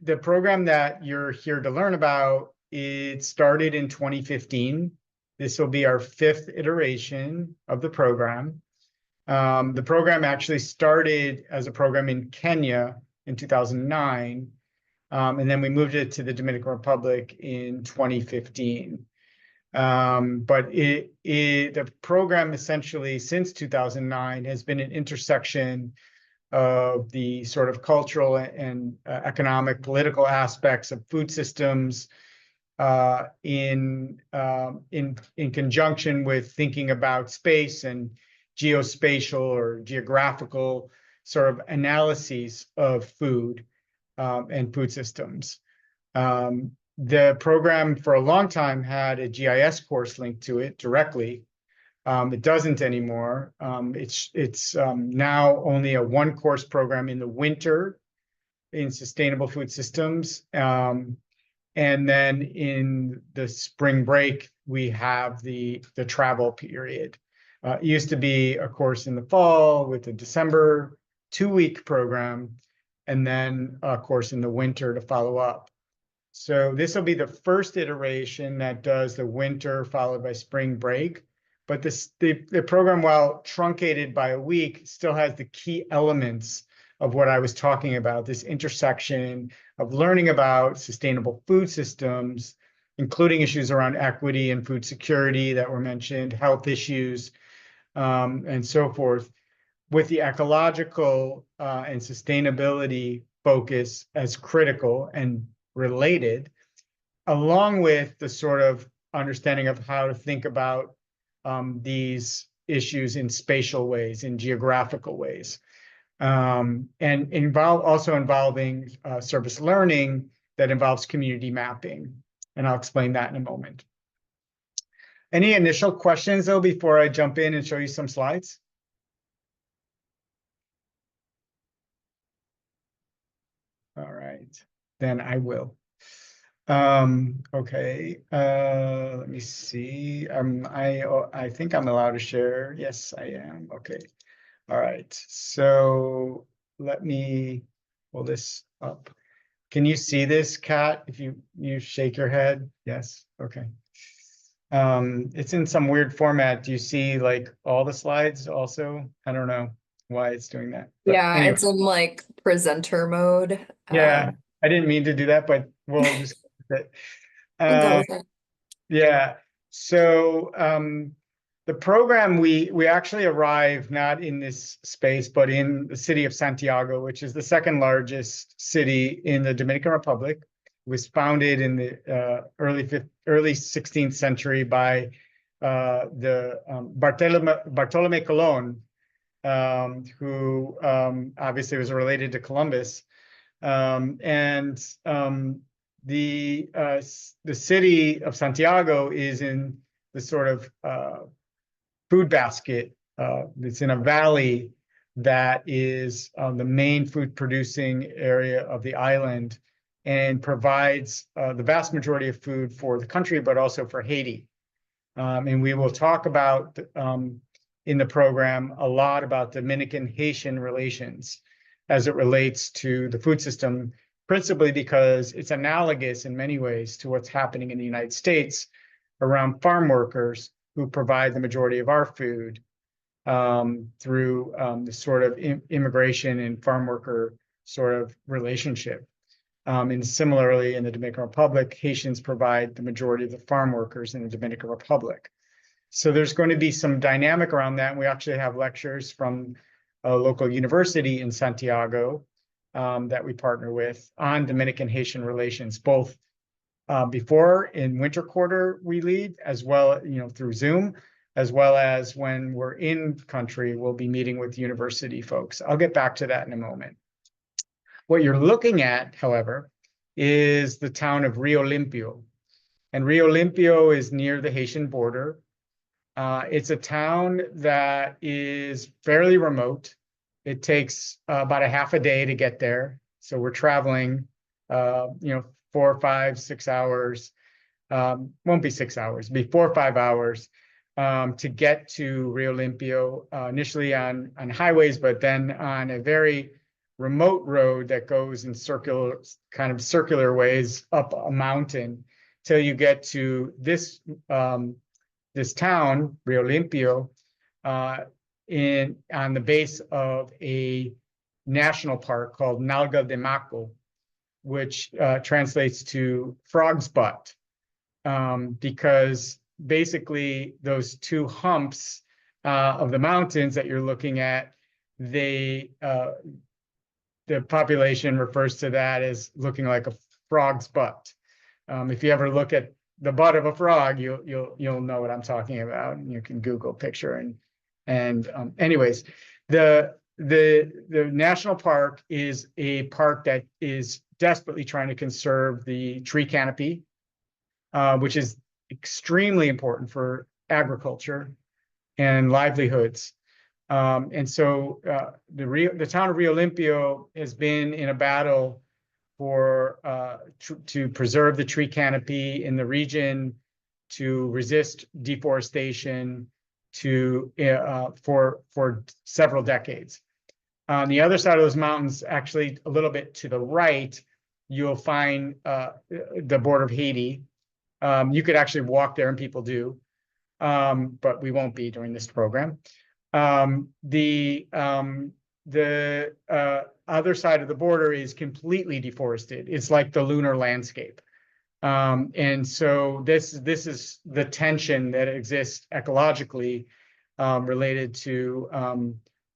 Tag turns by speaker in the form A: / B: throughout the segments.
A: the program that you're here to learn about, it started in 2015. This will be our 5th iteration of the program. The program actually started as a program in Kenya in 2009, and then we moved it to the Dominican Republic in 2015. But the program essentially since 2009 has been an intersection of the sort of cultural and economic, political aspects of food systems in conjunction with thinking about space and geospatial or geographical sort of analyses of food and food systems. The program for a long time had a GIS course linked to it directly. It doesn't anymore. It's now only a 1-course program in the winter in sustainable food systems. And then in the spring break, we have the travel period. It used to be a course in the fall with a December 2-week program, and then a course in the winter to follow up. So this will be the first iteration that does the winter followed by spring break. But the program, while truncated by a week, still has the key elements of what I was talking about, this intersection of learning about sustainable food systems, including issues around equity and food security that were mentioned, health issues, and so forth, with the ecological and sustainability focus as critical and related, along with the sort of understanding of how to think about these issues in spatial ways, in geographical ways, and also involving service learning that involves community mapping. And I'll explain that in a moment. Any initial questions, though, before I jump in and show you some slides? All right, then I will. Okay, let me see. I think I'm allowed to share. Yes, I am. Okay. All right. So let me pull this up. Can you see this, Kat? If you shake your head? Yes. Okay. It's in some weird format. Do you see like all the slides also? I don't know why it's doing that. But
B: Yeah,
A: anyway.
B: it's in like presenter mode.
A: Yeah, I didn't mean to do that, but we'll just
B: We'll go with it.
A: Yeah. So the program, we actually arrived not in this space, but in the city of Santiago, which is the 2nd largest city in the Dominican Republic. It was founded in the early 16th century by the Bartolome Colón, who obviously was related to Columbus. The city of Santiago is in the sort of food basket. It's in a valley that is the main food producing area of the island and provides the vast majority of food for the country, but also for Haiti. And we will talk about in the program a lot about Dominican-Haitian relations as it relates to the food system, principally because it's analogous in many ways to what's happening in the United States around farm workers who provide the majority of our food through the sort of immigration and farm worker sort of relationship. And similarly, in the Dominican Republic, Haitians provide the majority of the farm workers in the Dominican Republic. So there's going to be some dynamic around that. And we actually have lectures from a local university in Santiago that we partner with on Dominican-Haitian relations, both before in winter quarter we lead, as well, through Zoom, as well as when we're in country, we'll be meeting with university folks. I'll get back to that in a moment. What you're looking at, however, is the town of Rio Limpio. And Rio Limpio is near the Haitian border. It's a town that is fairly remote. It takes about a half a day to get there. So we're traveling, 4, 5, 6 hours. Won't be 6 hours, be 4 or 5 hours to get to Rio Limpio, initially on highways, but then on a very remote road that goes in circular ways up a mountain till you get to this this town, Rio Limpio, on the base of a national park called Nalga de Maco, which translates to frog's butt, because basically those two humps of the mountains that you're looking at, the population refers to that as looking like a frog's butt. If you ever look at the butt of a frog, you'll know what I'm talking about. And you can Google picture anyways, the national park is a park that is desperately trying to conserve the tree canopy, which is extremely important for agriculture and livelihoods. And so the town of Rio Limpio has been in a battle to preserve the tree canopy in the region, to resist deforestation, for several decades. On the other side of those mountains, actually a little bit to the right, you'll find the border of Haiti. You could actually walk there, and people do, but we won't be during this program. The other side of the border is completely deforested. It's like the lunar landscape. And so this is the tension that exists ecologically, related to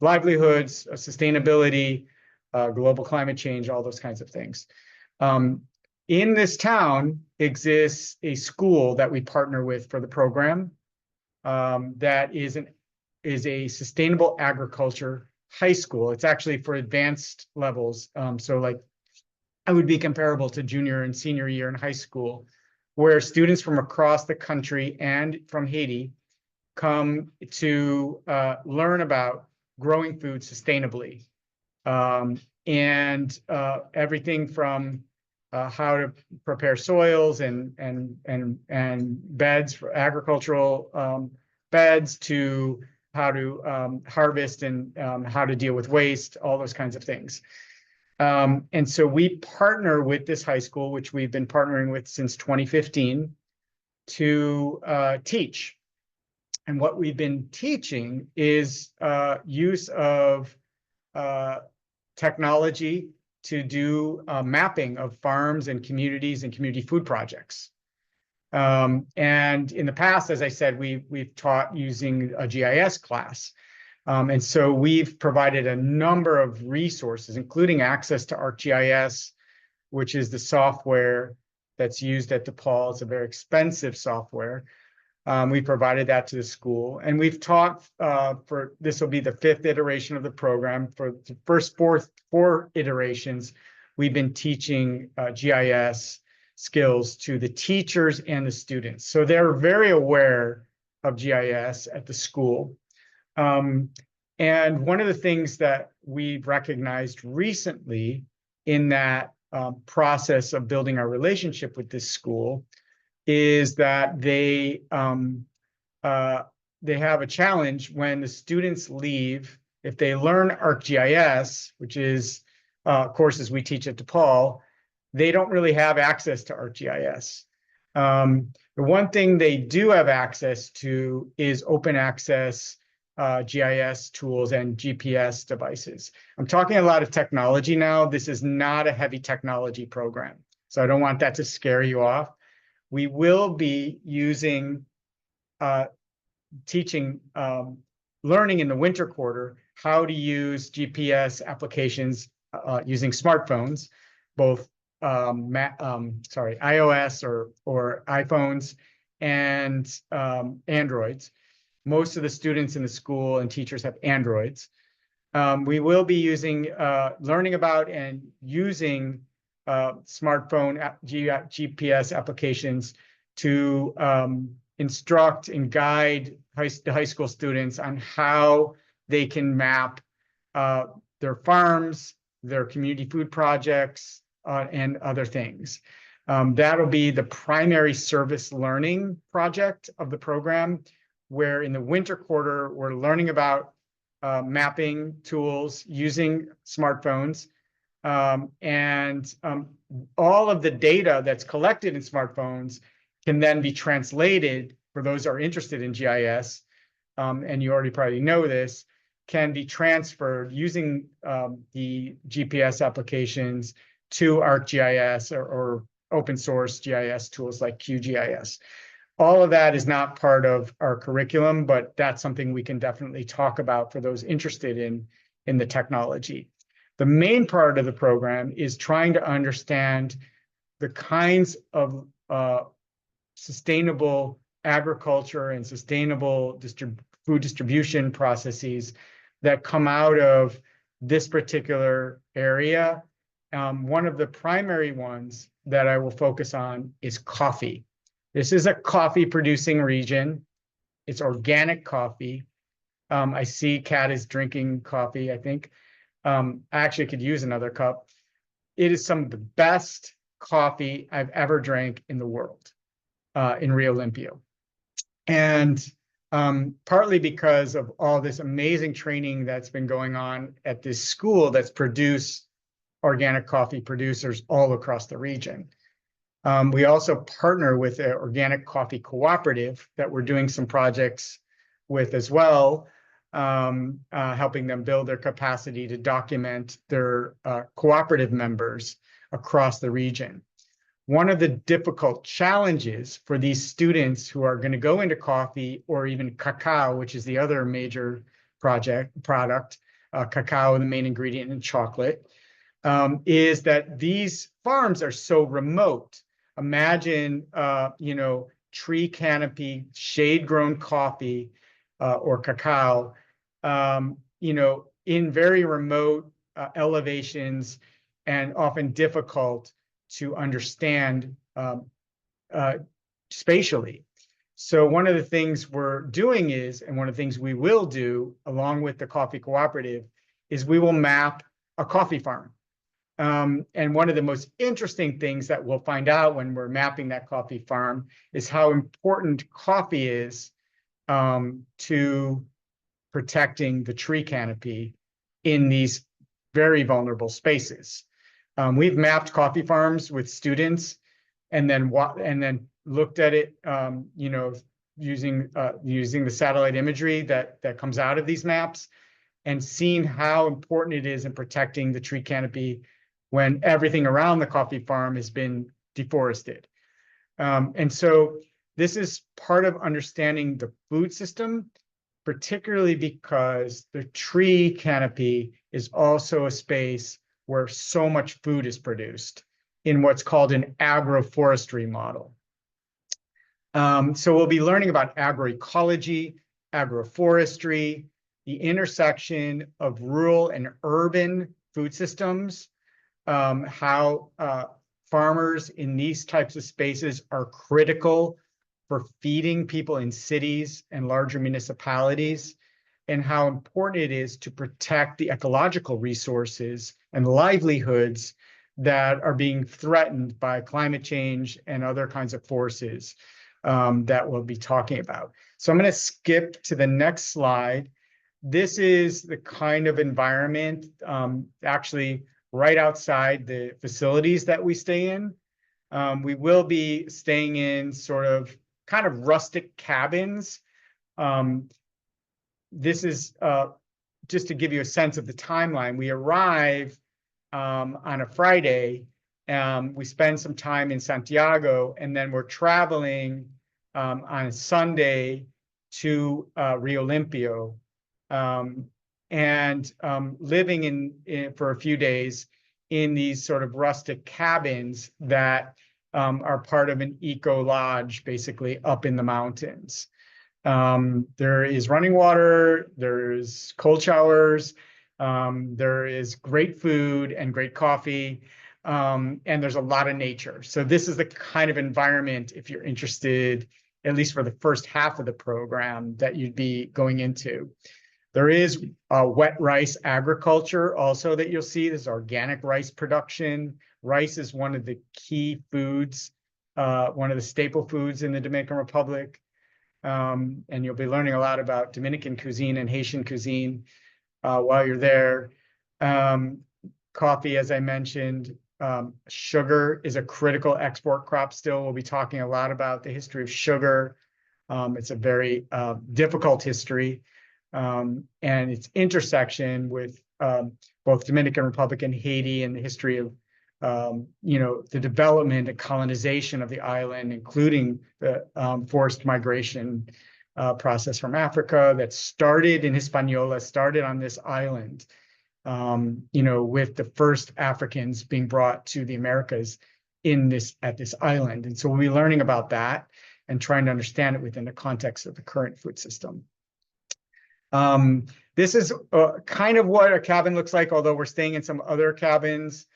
A: livelihoods, sustainability, global climate change, all those kinds of things. In this town exists a school that we partner with for the program, that is a sustainable agriculture high school. It's actually for advanced levels. So like I would be comparable to junior and senior year in high school, where students from across the country and from Haiti come to learn about growing food sustainably, and everything from how to prepare soils and beds for agricultural beds, to how to harvest and how to deal with waste, all those kinds of things. And so we partner with this high school, which we've been partnering with since 2015, to teach. And what we've been teaching is use of technology to do mapping of farms and communities and community food projects. And in the past, as I said, we've taught using a GIS class. And so we've provided a number of resources, including access to ArcGIS, which is the software that's used at DePaul. It's a very expensive software. We provided that to the school, and we've taught this will be the 5th iteration of the program. For the first four iterations, we've been teaching GIS skills to the teachers and the students. So they're very aware of GIS at the school. And one of the things that we've recognized recently in that process of building our relationship with this school is that they have a challenge when the students leave. If they learn ArcGIS, which is courses we teach at DePaul, they don't really have access to ArcGIS. The one thing they do have access to is open access GIS tools and GPS devices. I'm talking a lot of technology now. This is not a heavy technology program, so I don't want that to scare you off. We will be using, teaching, learning in the winter quarter how to use GPS applications using smartphones, both iOS or iPhones and Androids. Most of the students in the school and teachers have Androids. We will be using, learning about and using smartphone GPS applications to instruct and guide the high school students on how they can map their farms, their community food projects, and other things. That'll be the primary service learning project of the program, where in the winter quarter, we're learning about mapping tools using smartphones, And all of the data that's collected in smartphones can then be translated for those who are interested in GIS, and you already probably know this, can be transferred using the GPS applications to ArcGIS or open source GIS tools like QGIS. All of that is not part of our curriculum, but that's something we can definitely talk about for those interested in the technology. The main part of the program is trying to understand the kinds of sustainable agriculture and sustainable food distribution processes that come out of this particular area. One of the primary ones that I will focus on is coffee. This is a coffee producing region. It's organic coffee. I see Kat is drinking coffee, I think. I actually could use another cup. It is some of the best coffee I've ever drank in the world, in Rio Limpio. And partly because of all this amazing training that's been going on at this school that's produced organic coffee producers all across the region. We also partner with an organic coffee cooperative that we're doing some projects with as well, helping them build their capacity to document their cooperative members across the region. One of the difficult challenges for these students who are going to go into coffee or even cacao, which is the other major product, cacao, the main ingredient in chocolate, is that these farms are so remote. Imagine, tree canopy, shade-grown coffee or cacao, in very remote elevations and often difficult to understand spatially. So one of the things we're doing is, and one of the things we will do along with the coffee cooperative, is we will map a coffee farm. And one of the most interesting things that we'll find out when we're mapping that coffee farm is how important coffee is to protecting the tree canopy in these very vulnerable spaces. We've mapped coffee farms with students and then looked at it, using the satellite imagery that comes out of these maps, and seen how important it is in protecting the tree canopy when everything around the coffee farm has been deforested. And so this is part of understanding the food system, particularly because the tree canopy is also a space where so much food is produced in what's called an agroforestry model. So we'll be learning about agroecology, agroforestry, the intersection of rural and urban food systems, how farmers in these types of spaces are critical for feeding people in cities and larger municipalities, and how important it is to protect the ecological resources and livelihoods that are being threatened by climate change and other kinds of forces that we'll be talking about. So I'm going to skip to the next slide. This is the kind of environment, actually right outside the facilities that we stay in. We will be staying in sort of kind of rustic cabins. This is just to give you a sense of the timeline. We arrive on a Friday, we spend some time in Santiago, and then we're traveling on a Sunday to Rio Limpio, and living for a few days in these sort of rustic cabins that are part of an eco lodge, basically up in the mountains. There is running water, there's cold showers, there is great food and great coffee, and there's a lot of nature. So this is the kind of environment, if you're interested, at least for the first half of the program, that you'd be going into. There is wet rice agriculture also that you'll see. There's organic rice production. Rice is one of the key foods, one of the staple foods in the Dominican Republic. And you'll be learning a lot about Dominican cuisine and Haitian cuisine while you're there. Coffee, as I mentioned, sugar is a critical export crop still. We'll be talking a lot about the history of sugar. It's a very difficult history, and its intersection with both Dominican Republic and Haiti, and the history of the development and colonization of the island, including the forced migration process from Africa that started in Hispaniola, started on this island. With the first Africans being brought to the Americas at this island. And so we'll be learning about that and trying to understand it within the context of the current food system. This is kind of what a cabin looks like, although we're staying in some other cabins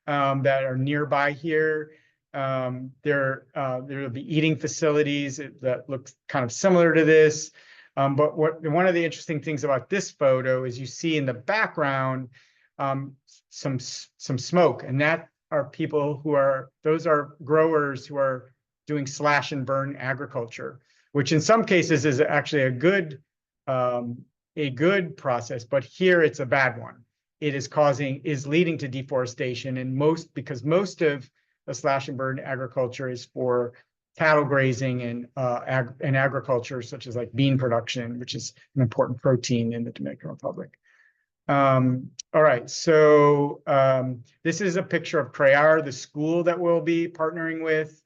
A: that are nearby here. There will be eating facilities that look kind of similar to this. But one of the interesting things about this photo is you see in the background some smoke, and that are those are growers who are doing slash and burn agriculture, which in some cases is actually a good process, but here it's a bad one. It is leading to deforestation, and because most of the slash and burn agriculture is for cattle grazing and agriculture, such as like bean production, which is an important protein in the Dominican Republic. All right, so this is a picture of CREAR, the school that we'll be partnering with.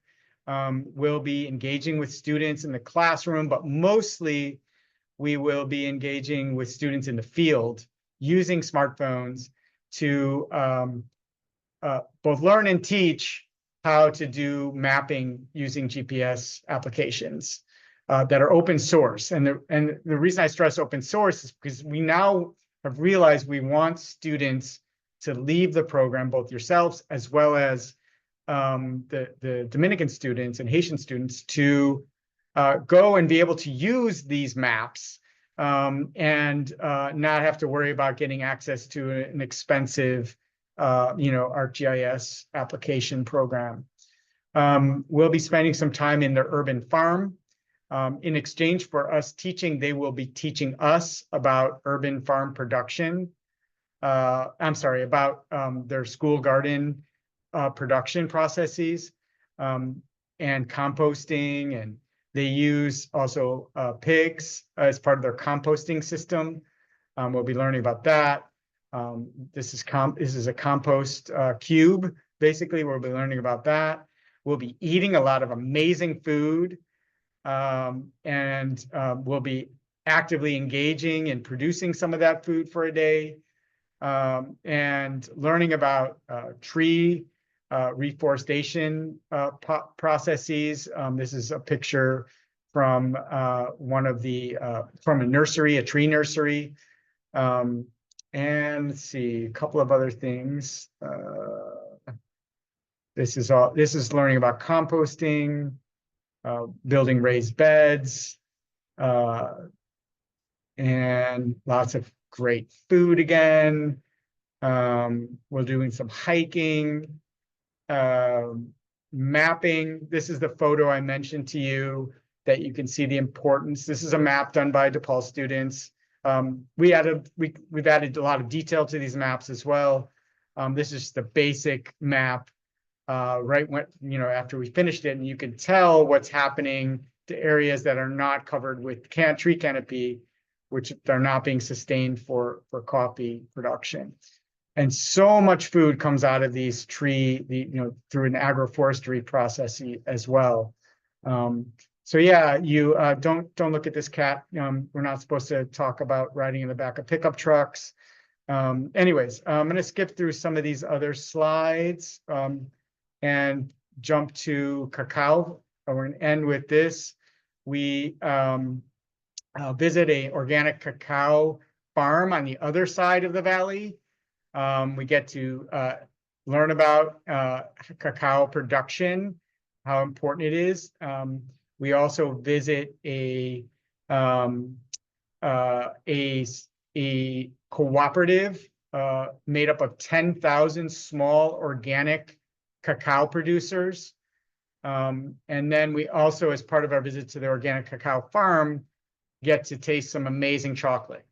A: We'll be engaging with students in the classroom, but mostly we will be engaging with students in the field using smartphones to both learn and teach how to do mapping using GPS applications that are open source. And the reason I stress open source is because we now have realized we want students to leave the program, both yourselves as well as the Dominican students and Haitian students, to go and be able to use these maps and not have to worry about getting access to an expensive ArcGIS application program. We'll be spending some time in the urban farm. In exchange for us teaching, they will be teaching us about urban farm production. About their school garden production processes and composting, and they use also pigs as part of their composting system. We'll be learning about that. This is a compost cube. Basically, we'll be learning about that. We'll be eating a lot of amazing food, and we'll be actively engaging in producing some of that food for a day, and learning about tree reforestation processes. This is a picture from from a nursery, a tree nursery. And let's see, a couple of other things. This is learning about composting, building raised beds, and lots of great food again. We're doing some hiking, mapping. This is the photo I mentioned to you that you can see the importance. This is a map done by DePaul students. We've added a lot of detail to these maps as well. This is the basic map right when, after we finished it, and you can tell what's happening to areas that are not covered with tree canopy, which are not being sustained for coffee production. And so much food comes out of these through an agroforestry process as well. So yeah, you don't look at this cat. We're not supposed to talk about riding in the back of pickup trucks. Anyways, I'm going to skip through some of these other slides and jump to cacao. We're going to end with this. We visit an organic cacao farm on the other side of the valley. We get to learn about cacao production, how important it is. We also visit a cooperative made up of 10,000 small organic cacao producers. And then we also, as part of our visit to the organic cacao farm, get to taste some amazing chocolate.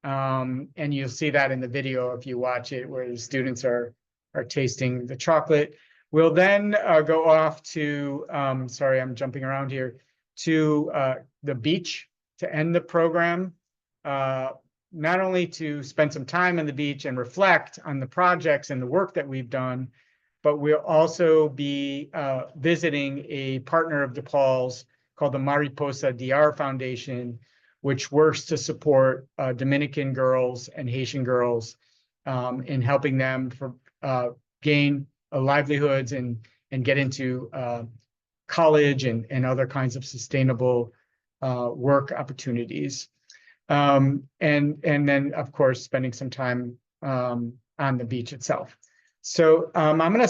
A: And you'll see that in the video if you watch it, where the students are tasting the chocolate. We'll then go off to, sorry, I'm jumping around here, to the beach to end the program. Not only to spend some time on the beach and reflect on the projects and the work that we've done, but we'll also be visiting a partner of DePaul's called the Mariposa DR Foundation, which works to support Dominican girls and Haitian girls in helping them gain livelihoods and get into college and other kinds of sustainable work opportunities. And then, of course, spending some time on the beach itself. So I'm going to